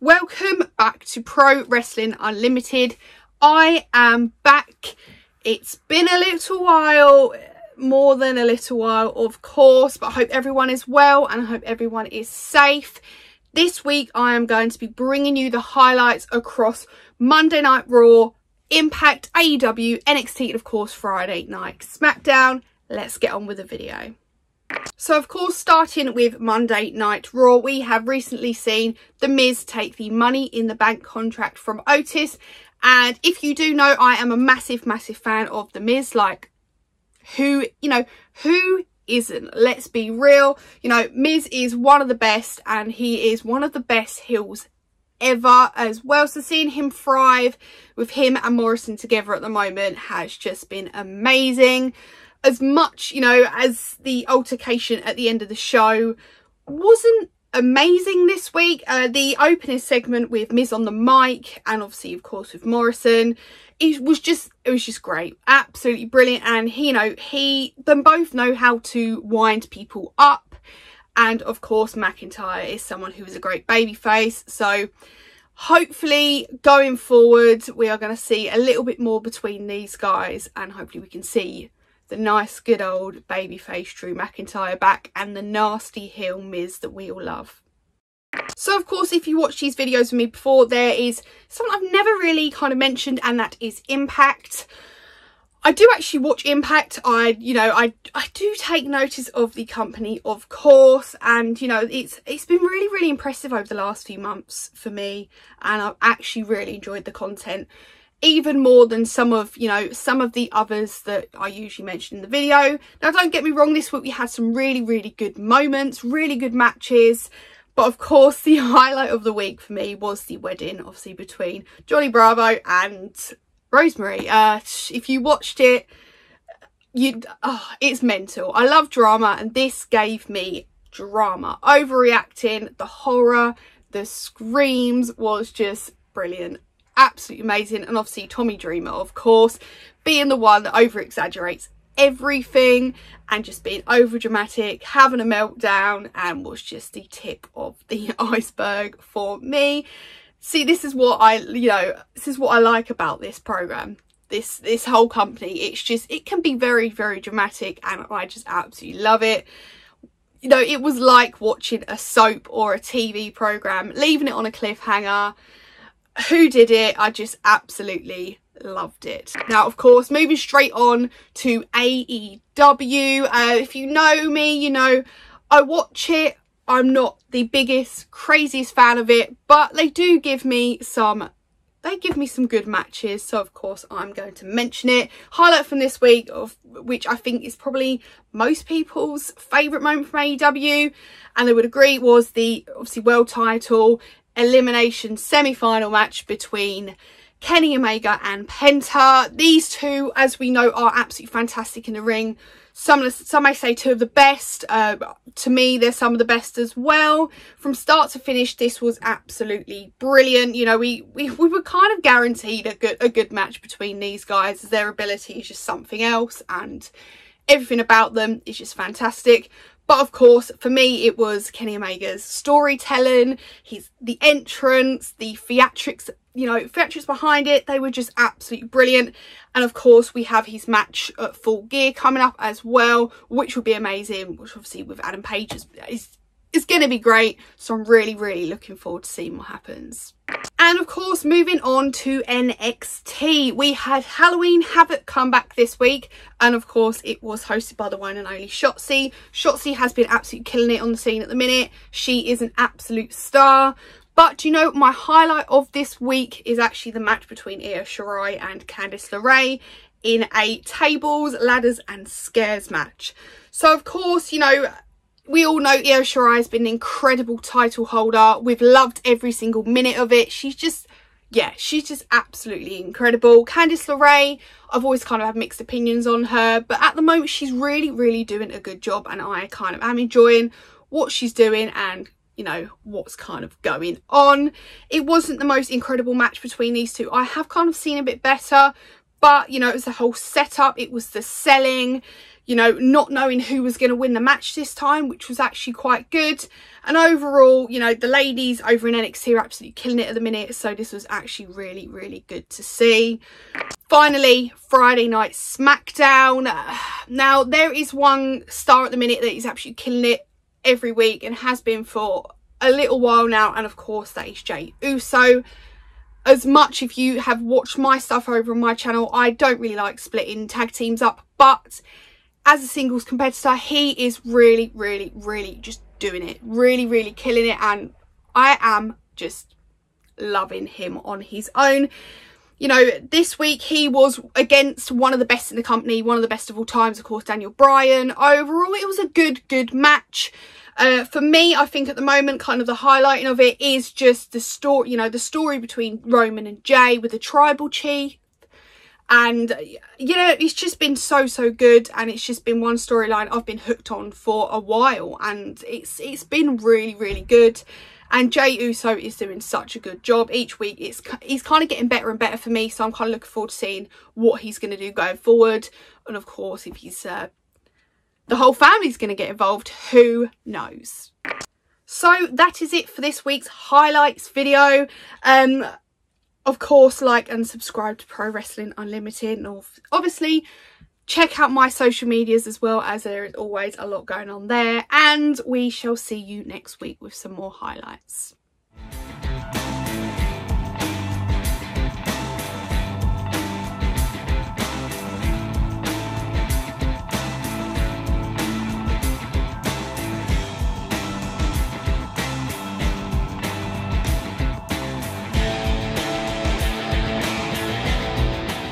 Welcome back to Pro Wrestling Unlimited. I am back. It's been a little while, more than a little while of course, but I hope everyone is well and I hope everyone is safe. This week I am going to be bringing you the highlights across Monday Night Raw, Impact, AEW, NXT and of course Friday Night Smackdown. Let's get on with the video. So of course, starting with Monday Night Raw, we have recently seen The Miz take the Money in the Bank contract from Otis. And if you do know, I am a massive fan of The Miz. Like, who isn't? Let's be real. You know, Miz is one of the best and he is one of the best heels ever as well. So seeing him thrive with him and Morrison together at the moment has just been amazing. As much, you know, as the altercation at the end of the show wasn't amazing this week, the opening segment with Miz on the mic and obviously of course with Morrison, it was just great, absolutely brilliant. And them both know how to wind people up, and of course McIntyre is someone who is a great babyface. So hopefully going forward we are going to see a little bit more between these guys, and hopefully we can see the nice good old babyface Drew McIntyre back and the nasty heel Miz that we all love. So of course, if you watched these videos with me before, there is something I've never really kind of mentioned, and that is Impact. I do actually watch Impact. I do take notice of the company, of course, and you know, it's been really impressive over the last few months for me, and I've actually really enjoyed the content. Even more than some of the others that I usually mention in the video. Now don't get me wrong, this week we had some really good moments, really good matches. But of course the highlight of the week for me was the wedding, obviously, between Johnny Bravo and Rosemary. If you watched it, it's mental. I love drama, and this gave me drama. Overreacting, the horror, the screams was just brilliant. Absolutely amazing. And obviously Tommy Dreamer, of course, being the one that over exaggerates everything and just being over dramatic, having a meltdown, and was just the tip of the iceberg for me. See, this is what I like about this program, this whole company. It's just, it can be very dramatic, and I just absolutely love it. You know, it was like watching a soap or a TV program, leaving it on a cliffhanger. Who did it? I just absolutely loved it. Now, of course, moving straight on to AEW. If you know me, you know I watch it. I'm not the biggest, craziest fan of it, but they do give me some good matches. So of course I'm going to mention it. Highlight from this week, of which I think is probably most people's favourite moment from AEW, and they would agree, was the obviously world title elimination semi-final match between Kenny Omega and Penta. These two, as we know, are absolutely fantastic in the ring. Some may say two of the best. To me, they're some of the best as well. From start to finish, this was absolutely brilliant. You know, we were kind of guaranteed a good match between these guys, as their ability is just something else, and everything about them is just fantastic. But of course, for me, it was Kenny Omega's storytelling, the entrance, the theatrics, theatrics behind it. They were just absolutely brilliant. And of course, we have his match at Full Gear coming up as well, which will be amazing, which obviously with Adam Page is going to be great. So I'm really looking forward to seeing what happens. And of course, moving on to NXT, we had Halloween Havoc come back this week, and of course it was hosted by the one and only Shotzi. Shotzi has been absolutely killing it on the scene at the minute. She is an absolute star. But you know, my highlight of this week is actually the match between Io Shirai and Candice LeRae in a tables, ladders and scares match. So of course, you know, we all know Io Shirai has been an incredible title holder. We've loved every single minute of it. She's just absolutely incredible. Candice LeRae, I've always kind of had mixed opinions on her, but at the moment she's really doing a good job, and I kind of am enjoying what she's doing and, you know, what's kind of going on. It wasn't the most incredible match between these two. I have kind of seen a bit better, but you know, it was the whole setup, it was the selling. you know, not knowing who was going to win the match this time, which was actually quite good. And overall, you know, the ladies over in NXT are absolutely killing it at the minute, so this was actually really, really good to see. Finally, Friday Night Smackdown. Now, there is one star at the minute that is absolutely killing it every week and has been for a little while now, and of course that is Jey Uso. As much, if you have watched my stuff over on my channel, I don't really like splitting tag teams up, but as a singles competitor, he is really, really, really just doing it. Really, really killing it, and I am just loving him on his own. You know, this week he was against one of the best in the company, one of the best of all times, of course, Daniel Bryan. Overall, it was a good match. For me, I think at the moment, kind of the highlighting of it is just the story, you know, the story between Roman and Jey with the tribal chief. And, you know, it's just been so good, and it's just been one storyline I've been hooked on for a while, and it's been really, really good. And Jey Uso is doing such a good job each week. He's kind of getting better and better for me, so I'm kind of looking forward to seeing what he's going to do going forward. And of course, if he's the whole family's going to get involved, who knows? So that is it for this week's highlights video. Of course, like and subscribe to Pro Wrestling Unlimited, and obviously check out my social medias as well, as there is always a lot going on there. And we shall see you next week with some more highlights.